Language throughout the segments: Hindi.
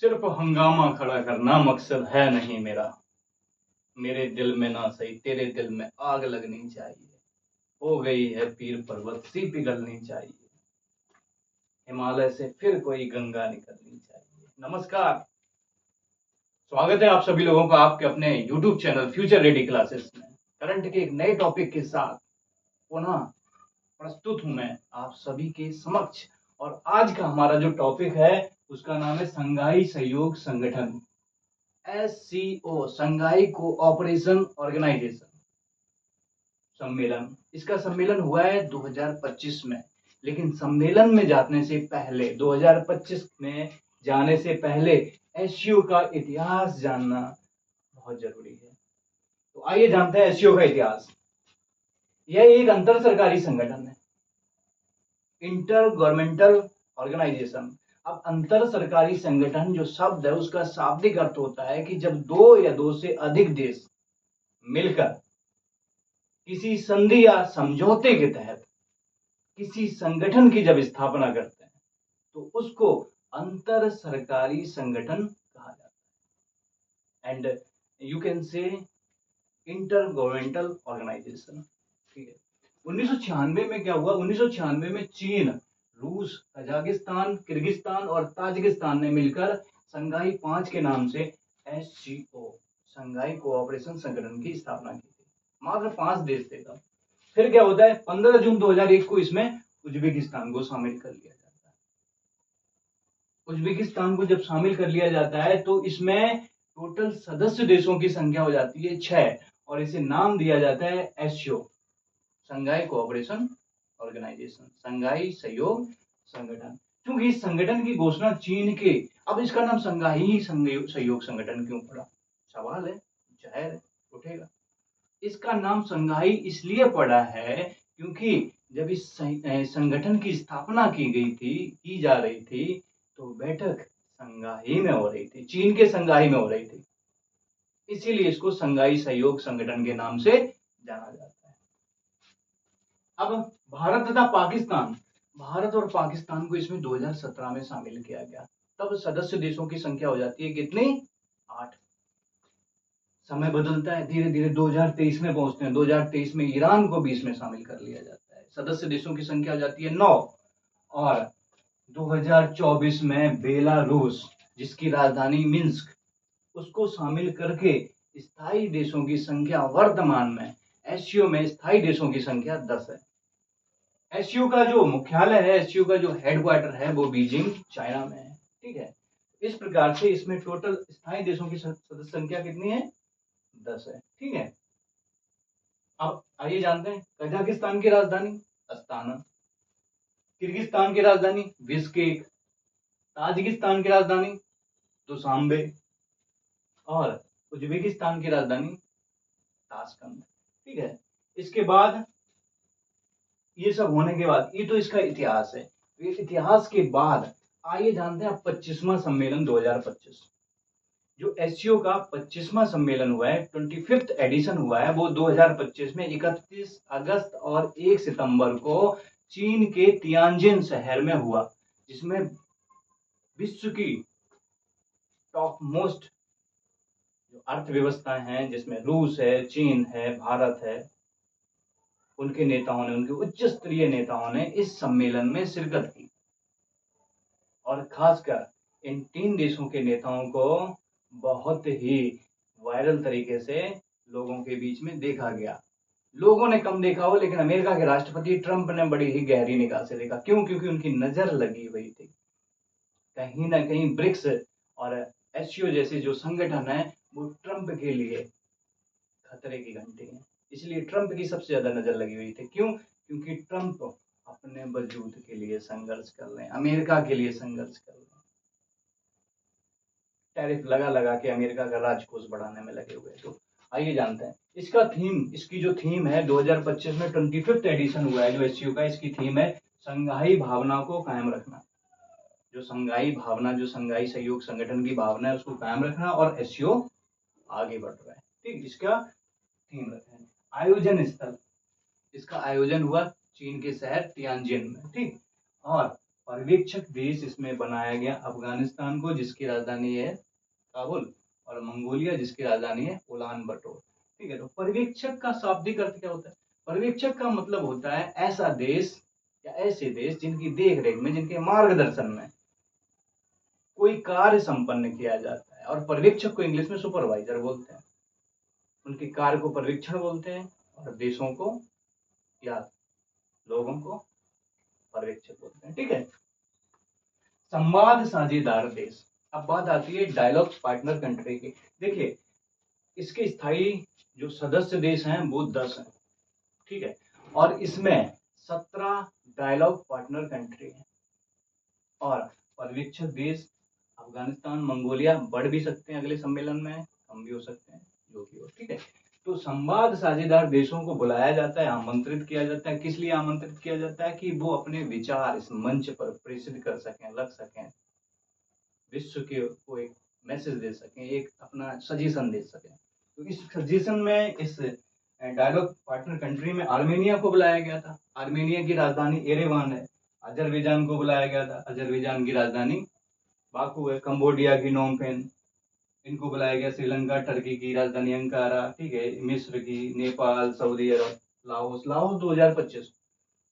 सिर्फ हंगामा खड़ा करना मकसद है नहीं मेरा। मेरे दिल में ना सही तेरे दिल में आग लगनी चाहिए। हो गई है पीर पर्वत सी पिघलनी चाहिए। हिमालय से फिर कोई गंगा निकलनी चाहिए। नमस्कार, स्वागत है आप सभी लोगों का आपके अपने YouTube channel future ready classes में। करंट के एक नए टॉपिक के साथ पुनः प्रस्तुत हूं मैं आप सभी के समक्ष। और आज का हमारा जो टॉपिक है उसका नाम है संघाई सहयोग संगठन, SCO, संघाई कोऑपरेशन ऑर्गेनाइजेशन सम्मेलन। इसका सम्मेलन हुआ है 2025 में, लेकिन सम्मेलन में जाने से पहले 2025 में जाने से पहले SCO का इतिहास जानना बहुत जरूरी है। तो आइए जानते हैं SCO का इतिहास। यह एक अंतर सरकारी संगठन है, इंटर गवर्नमेंटल ऑर्गेनाइजेशन। अब अंतर सरकारी संगठन जो शब्द है उसका शाब्दिक अर्थ होता है कि जब दो या दो से अधिक देश मिलकर किसी संधि या समझौते के तहत किसी संगठन की जब स्थापना करते हैं तो उसको अंतर सरकारी संगठन कहा जाता है। And you can say inter governmental organisation. ठीक है, 1996 में क्या हुआ? 1996 में चीन, रूस, कजाकिस्तान, किर्गिस्तान और ताजिकिस्तान ने मिलकर संघाई 5 के नाम से SCO, संघाई कोऑपरेशन संगठन की स्थापना की थी। मात्र 5 देश थे तब। फिर क्या होता है? 15 जून 2001 को इसमें उज्बेकिस्तान को शामिल कर लिया जाता है। उज्बेकिस्तान को जब शामिल कर लिया जाता है तो इसमें टोटल सदस्य देशों की संख्या हो जाती है 6 और इसे नाम दिया जाता है SCO, संघाई कोऑपरेशन ऑर्गेनाइजेशन, संघाई सहयोग संगठन। क्योंकि इस संगठन की घोषणा चीन के, अब इसका नाम संघाई सहयोग संगठन क्यों पड़ा? सवाल है, जाहिर है उठेगा। इसका नाम संघाई इसलिए पड़ा है क्योंकि जब इस संगठन की स्थापना की जा रही थी तो बैठक संघाई में हो रही थी, चीन के संघाई में हो रही थी। इसीलिए इसको संघाई सहयोग संगठन के नाम से जाना जाता है। अब भारत तथा पाकिस्तान, भारत और पाकिस्तान को इसमें 2017 में शामिल किया गया। तब सदस्य देशों की संख्या हो जाती है कितनी? 8। समय बदलता है, धीरे धीरे 2023 में पहुंचते हैं। 2023 में ईरान को भी इसमें शामिल कर लिया जाता है। सदस्य देशों की संख्या हो जाती है 9। और 2024 में बेलारूस, जिसकी राजधानी मिन्स्क, उसको शामिल करके स्थायी देशों की संख्या वर्तमान में SCO में स्थायी देशों की संख्या 10 है। SCO का जो मुख्यालय है, SCO का जो हेडक्वार्टर है वो बीजिंग चाइना में है। ठीक है, इस प्रकार से इसमें टोटल स्थायी देशों की सदस्य संख्या कितनी है? 10 है। ठीक है, अब आइए जानते हैं कजाकिस्तान की राजधानी अस्ताना, किर्गिस्तान की राजधानी बिश्केक, ताजिकिस्तान की राजधानी दुशांबे और उज्बेकिस्तान की राजधानी ताशकंद। ठीक है, इसके बाद ये सब होने के बाद, ये तो इसका इतिहास है। इतिहास के बाद आइए जानते हैं 25वां सम्मेलन 2025। जो SCO का 25वां सम्मेलन हुआ है, 25th एडिशन हुआ है, वो 2025 में 31 अगस्त और 1 सितंबर को चीन के तियानजिन शहर में हुआ, जिसमें विश्व की टॉप मोस्ट जो अर्थव्यवस्थाएं हैं, जिसमें रूस है, चीन है, भारत है, उनके नेताओं ने, उनके उच्च स्तरीय नेताओं ने इस सम्मेलन में शिरकत की। और खासकर इन 3 देशों के नेताओं को बहुत ही वायरल तरीके से लोगों के बीच में देखा गया। लोगों ने कम देखा हो, लेकिन अमेरिका के राष्ट्रपति ट्रंप ने बड़ी ही गहरी निगाह से देखा। क्यों? क्योंकि उनकी नजर लगी हुई थी। कहीं ना कहीं ब्रिक्स और SCO जैसे जो संगठन है वो ट्रंप के लिए खतरे की घंटी है। इसलिए ट्रंप की सबसे ज्यादा नजर लगी हुई थी। क्यों? क्योंकि ट्रंप अपने वजूद के लिए संघर्ष कर रहे हैं, अमेरिका के लिए संघर्ष कर रहे हैं। टैरिफ लगा लगा के अमेरिका का राजकोष बढ़ाने में लगे हुए। तो आइए जानते हैं इसका थीम। इसकी जो थीम है 2025 में 25th एडिशन हुआ है जो SCO का, इसकी थीम है संघाई भावना को कायम रखना। जो संघाई भावना, जो संघाई सहयोग संगठन की भावना है उसको कायम रखना, और SCO आगे बढ़ रहा है। ठीक, इसका थीम रखा है। आयोजन स्थल, इसका आयोजन हुआ चीन के शहर तियानजिन में। ठीक, और पर्यवेक्षक देश इसमें बनाया गया अफगानिस्तान को, जिसकी राजधानी है काबुल, और मंगोलिया जिसकी राजधानी है उलान बटोर। ठीक है, तो पर्यवेक्षक का शाब्दिक अर्थ क्या होता है? पर्यवेक्षक का मतलब होता है ऐसा देश या ऐसे देश जिनकी देख रेख में, जिनके मार्गदर्शन में कोई कार्य संपन्न किया जाता है। और पर्यवेक्षक को इंग्लिश में सुपरवाइजर बोलते हैं। उनके कार्य को पर्यवेक्षण बोलते हैं और देशों को या लोगों को पर्यवेक्षक बोलते हैं। ठीक है, संवाद साझेदार देश। अब बात आती है डायलॉग पार्टनर कंट्री की। देखिए, इसके स्थायी जो सदस्य देश हैं वो 10 हैं। ठीक है, और इसमें 17 डायलॉग पार्टनर कंट्री हैं। और पर्यवेक्षक देश अफगानिस्तान, मंगोलिया बढ़ भी सकते हैं अगले सम्मेलन में, कम भी हो सकते हैं, जो भी हो। ठीक है, तो संवाद साझेदार देशों को बुलाया जाता है, आमंत्रित किया जाता है। किस लिए आमंत्रित किया जाता है? कि वो अपने विचार इस मंच पर प्रेषित कर सकें, रख सकें, विश्व के को एक मैसेज दे सकें, एक अपना सजेशन दे सकें। तो इस सजेशन में, इस डायलॉग पार्टनर कंट्री में आर्मेनिया को बुलाया गया था। आर्मेनिया की राजधानी एरेवान है। अजरबैजान को बुलाया गया था। अजरबैजान की राजधानी बाकू है। कंबोडिया की नोम पेन, इनको बुलाया गया। श्रीलंका, टर्की की राजधानी अंकारा। ठीक है, मिस्र की, नेपाल, सऊदी अरब, लाओस। लाओस 2025,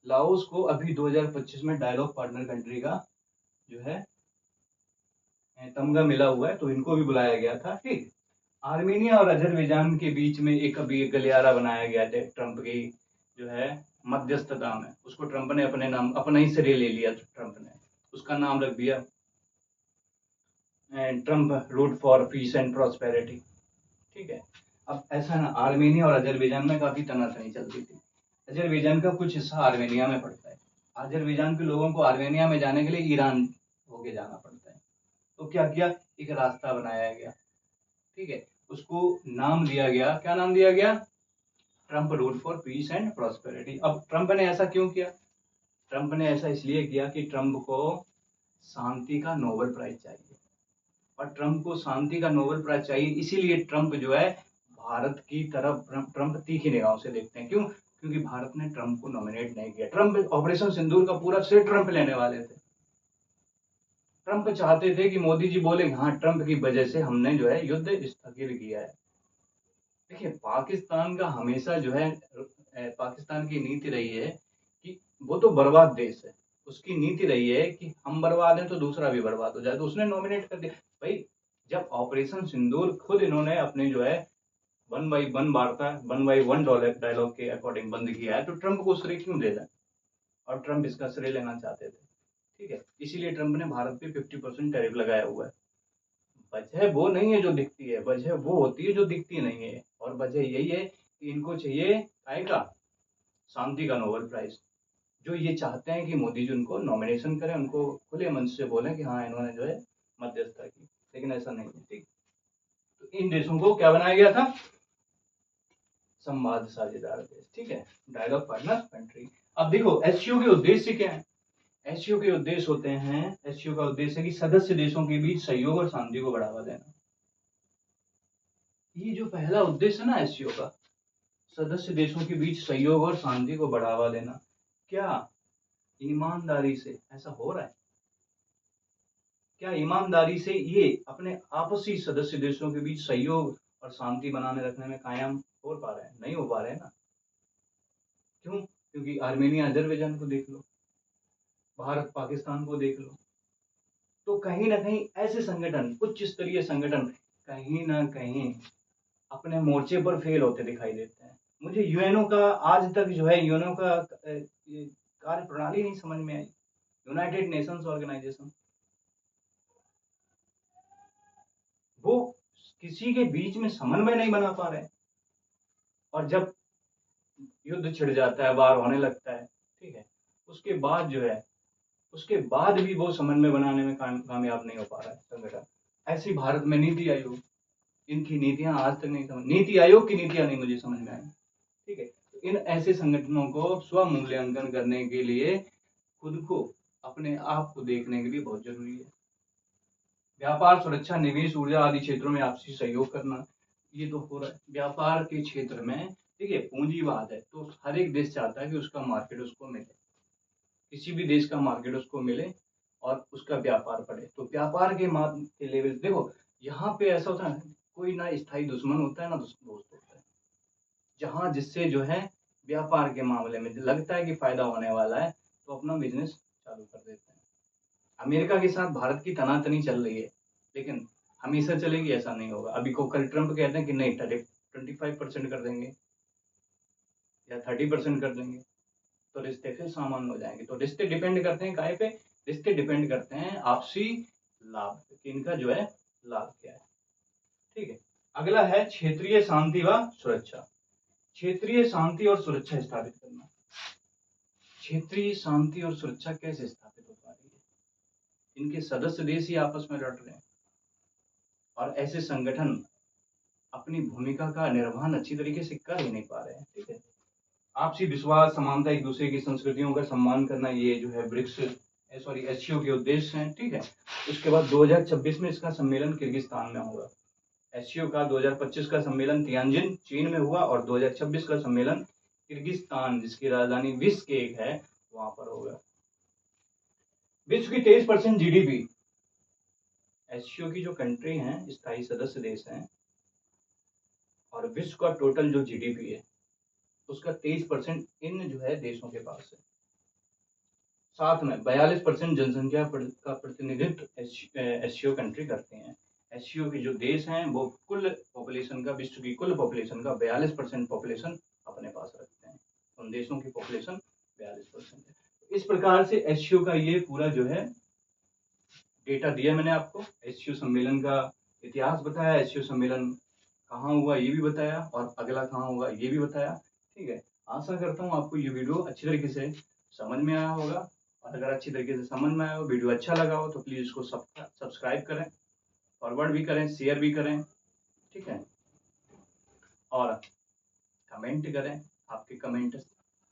लाओस को अभी 2025 में डायलॉग पार्टनर कंट्री का जो है तमगा मिला हुआ है, तो इनको भी बुलाया गया था। ठीक, आर्मेनिया और अजरबैजान के बीच में एक अभी एक गलियारा बनाया गया था ट्रंप की जो है मध्यस्थता में। उसको ट्रंप ने अपने नाम, अपना ही श्रेय ले लिया। ट्रंप ने उसका नाम रख दिया Trump route for peace and prosperity. ठीक है, अब ऐसा ना, आर्मेनिया और अजरबैजान में काफी तनातनी चलती थी। अजरबैजान का कुछ हिस्सा आर्मेनिया में पड़ता है। अजरबैजान के लोगों को आर्मेनिया में जाने के लिए ईरान होके जाना पड़ता है। तो क्या किया, एक रास्ता बनाया गया। ठीक है, उसको नाम दिया गया, क्या नाम दिया गया? Trump route for peace and prosperity. अब ट्रंप ने ऐसा क्यों किया? ट्रंप ने ऐसा इसलिए किया कि ट्रंप को शांति का नोबेल प्राइज चाहिए। और ट्रंप को शांति का नोबेल प्राइज चाहिए, इसीलिए ट्रंप जो है भारत की तरफ, ट्रंप तीखी निगाहों से देखते हैं। क्यों? क्योंकि भारत ने ट्रंप को नॉमिनेट नहीं किया। ट्रंप ऑपरेशन सिंदूर का पूरा श्रेय ट्रंप लेने वाले थे। ट्रंप चाहते थे कि मोदी जी बोले हाँ, ट्रंप की वजह से हमने जो है युद्ध स्थगित किया है। देखिए, पाकिस्तान का हमेशा जो है, पाकिस्तान की नीति रही है कि वो तो बर्बाद देश है। उसकी नीति रही है कि हम बर्बाद हैं तो दूसरा भी बर्बाद हो जाए, तो उसने नॉमिनेट कर दिया। भाई, जब ऑपरेशन सिंदूर खुद इन्होंने अपने जो है 1/1 वार्ता, 1/1 डायलॉग के अकॉर्डिंग बंद किया है, तो ट्रंप को श्रेय क्यों दे रहे? और ट्रंप इसका श्रेय लेना चाहते थे। ठीक है, इसीलिए ट्रंप ने भारत पे 50% टैरिफ लगाया हुआ है। वजह वो नहीं है जो दिखती है, वजह वो होती है जो दिखती नहीं है। और वजह यही है कि इनको चाहिए काय का? शांति का नोबेल प्राइज। जो ये चाहते हैं कि मोदी जी उनको नॉमिनेशन करें, उनको खुले मंच से बोलें कि हाँ, इन्होंने जो है मध्यस्थता की, लेकिन ऐसा नहीं है। ठीक, तो इन देशों को क्या बनाया गया था? संवाद साझेदार देश। ठीक है, डायलॉग पार्टनर कंट्री। अब देखो, एससीओ के उद्देश्य क्या है? एससीओ के उद्देश्य होते हैं, एससीओ का उद्देश्य है कि सदस्य देशों के बीच सहयोग और शांति को बढ़ावा देना। ये जो पहला उद्देश्य है ना एससीओ का, सदस्य देशों के बीच सहयोग और शांति को बढ़ावा देना, क्या ईमानदारी से ऐसा हो रहा है? क्या ईमानदारी से ये अपने आपसी सदस्य देशों के बीच सहयोग और शांति बनाने रखने में कायम हो पा रहे हैं? नहीं हो पा रहे हैं ना। क्यों? क्योंकि आर्मेनिया अजरबैजान को देख लो, भारत पाकिस्तान को देख लो। तो कहीं ना कहीं ऐसे संगठन, उच्च स्तरीय संगठन, कहीं ना कहीं अपने मोर्चे पर फेल होते दिखाई देते हैं। मुझे यूएनओ का आज तक जो है, यूएनओ का ये कार्य प्रणाली नहीं समझ में आई। यूनाइटेड नेशंस ऑर्गेनाइजेशन, वो किसी के बीच में समन्वय नहीं बना पा रहे। और जब युद्ध छिड़ जाता है, वार होने लगता है, ठीक है, उसके बाद जो है, उसके बाद भी वो समन्वय बनाने में कामयाब नहीं हो पा रहा है संगठन। ऐसी भारत में नीति आयोग, इनकी नीतियां आज तक नहीं समझ, नीति आयोग की नीतियां नहीं मुझे समझ में आई। ठीक है, तो इन ऐसे संगठनों को स्व मूल्यांकन करने के लिए खुद को, अपने आप को देखने के लिए बहुत जरूरी है। व्यापार, सुरक्षा, निवेश, ऊर्जा आदि क्षेत्रों में आपसी सहयोग करना, ये तो हो रहा है। व्यापार के क्षेत्र में देखिए, पूंजीवाद है तो हर एक देश चाहता है कि उसका मार्केट उसको मिले, किसी भी देश का मार्केट उसको मिले, और उसका व्यापार बढ़े। तो व्यापार के माध्यम के लेवल देखो, यहाँ पे ऐसा होता है कोई ना स्थायी दुश्मन होता है ना दोस्त होता है। जहाँ जिससे जो है व्यापार के मामले में लगता है कि फायदा होने वाला है तो अपना बिजनेस चालू कर देते हैं। अमेरिका के साथ भारत की तनातनी चल रही है, लेकिन हमेशा चलेगी ऐसा नहीं होगा। अभी को कल ट्रंप कहते हैं कि नहीं 25% कर देंगे या 30% कर देंगे, तो रिश्ते फिर सामान्य हो जाएंगे। तो रिश्ते डिपेंड करते हैं काहे पे? रिश्ते डिपेंड करते हैं आपसी लाभ पे, कि इनका जो है लाभ क्या है। ठीक है, अगला है क्षेत्रीय शांति व सुरक्षा। क्षेत्रीय शांति और सुरक्षा स्थापित करना। क्षेत्रीय शांति और सुरक्षा कैसे स्थापित हो पा रही है? इनके सदस्य देश ही आपस में लड़ रहे हैं और ऐसे संगठन अपनी भूमिका का निर्वहन अच्छी तरीके से कर ही नहीं पा रहे हैं। ठीक है, आपसी विश्वास, समानता, एक दूसरे की संस्कृतियों का सम्मान करना, ये जो है ब्रिक्स एससीओ के उद्देश्य हैं। ठीक है, उसके बाद 2026 में इसका सम्मेलन किर्गिस्तान में होगा। एससीओ का 2025 का सम्मेलन तियानजिन चीन में हुआ और 2026 का सम्मेलन किर्गिस्तान, जिसकी राजधानी बिश्केक है, वहां पर होगा। विश्व की 23% जीडीपी, एससीओ की जो कंट्री हैं, स्थायी सदस्य देश हैं, और विश्व का टोटल जो जीडीपी है उसका 23% इन जो है देशों के पास है। साथ में 42% जनसंख्या का प्रतिनिधित्व एससीओ कंट्री करते हैं। एससीओ के जो देश हैं वो कुल पॉपुलेशन का, विश्व की कुल पॉपुलेशन का 42% पॉपुलेशन अपने पास रखते हैं। उन देशों की पॉपुलेशन 42% है। इस प्रकार से एससीओ का ये पूरा जो है डेटा दिया मैंने आपको। एससीओ सम्मेलन का इतिहास बताया, एससीओ सम्मेलन कहाँ हुआ ये भी बताया, और अगला कहाँ होगा ये भी बताया। ठीक है, आशा करता हूँ आपको ये वीडियो अच्छी तरीके से समझ में आया होगा, और अगर अच्छी तरीके से समझ में आया हो, वीडियो अच्छा लगा हो, तो प्लीज़ इसको सब्सक्राइब करें, फॉरवर्ड भी करें, शेयर भी करें। ठीक है, और कमेंट करें, आपके कमेंट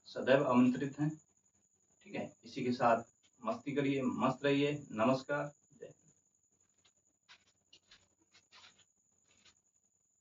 सदैव आमंत्रित हैं। ठीक है, इसी के साथ मस्ती करिए, मस्त रहिए। नमस्कार।